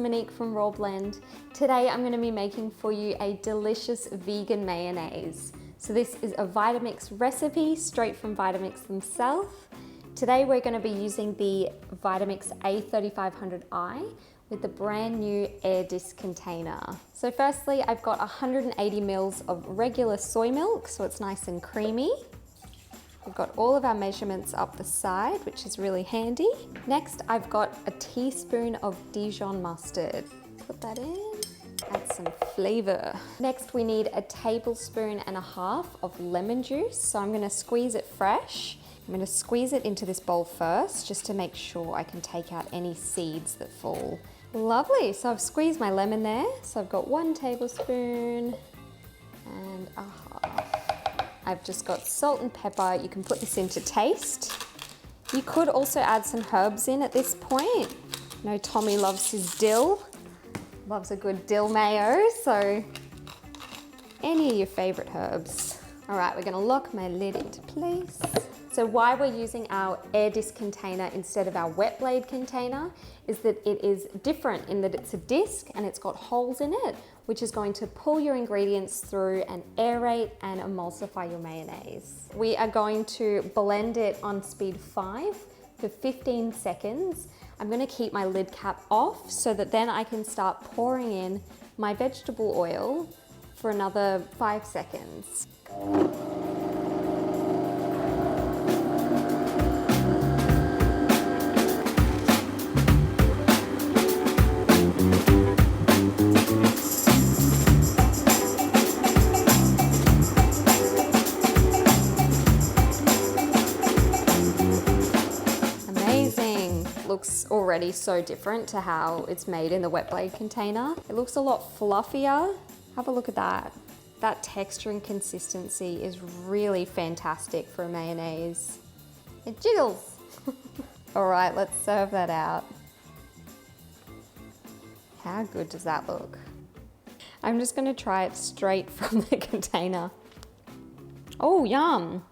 Monique from Raw Blend. Today I'm going to be making for you a delicious vegan mayonnaise. So this is a Vitamix recipe straight from Vitamix themselves. Today we're going to be using the Vitamix A3500 with the brand new air disc container. So firstly, I've got 180 mils of regular soy milk, so it's nice and creamy. We've got all of our measurements up the side, which is really handy. Next, I've got a teaspoon of Dijon mustard. Put that in, add some flavor. Next, we need a tablespoon and a half of lemon juice. So I'm gonna squeeze it fresh. I'm gonna squeeze it into this bowl first, just to make sure I can take out any seeds that fall. Lovely, so I've squeezed my lemon there. So I've got 1 tablespoon and a half. I've just got salt and pepper. You can put this in to taste. You could also add some herbs in at this point. I know Tommy loves his dill, loves a good dill mayo, so any of your favorite herbs. All right, we're gonna lock my lid into place. So why we're using our air disc container instead of our wet blade container is that it is different in that it's a disc and it's got holes in it, which is going to pull your ingredients through and aerate and emulsify your mayonnaise. We are going to blend it on speed 5 for 15 seconds. I'm gonna keep my lid cap off so that then I can start pouring in my vegetable oil for another 5 seconds. Looks already so different to how it's made in the wet blade container. It looks a lot fluffier. Have a look at that. That texture and consistency is really fantastic for a mayonnaise. It jiggles. All right, let's serve that out. How good does that look? I'm just gonna try it straight from the container. Oh, yum.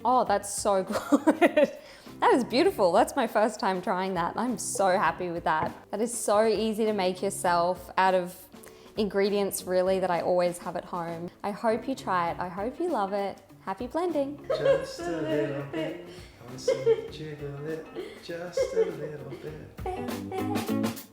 Oh, that's so good. That is beautiful. That's my first time trying that. I'm so happy with that. That is so easy to make yourself out of ingredients really that I always have at home. I hope you try it. I hope you love it. Happy blending. Just a little bit. Jiggle it just a little bit.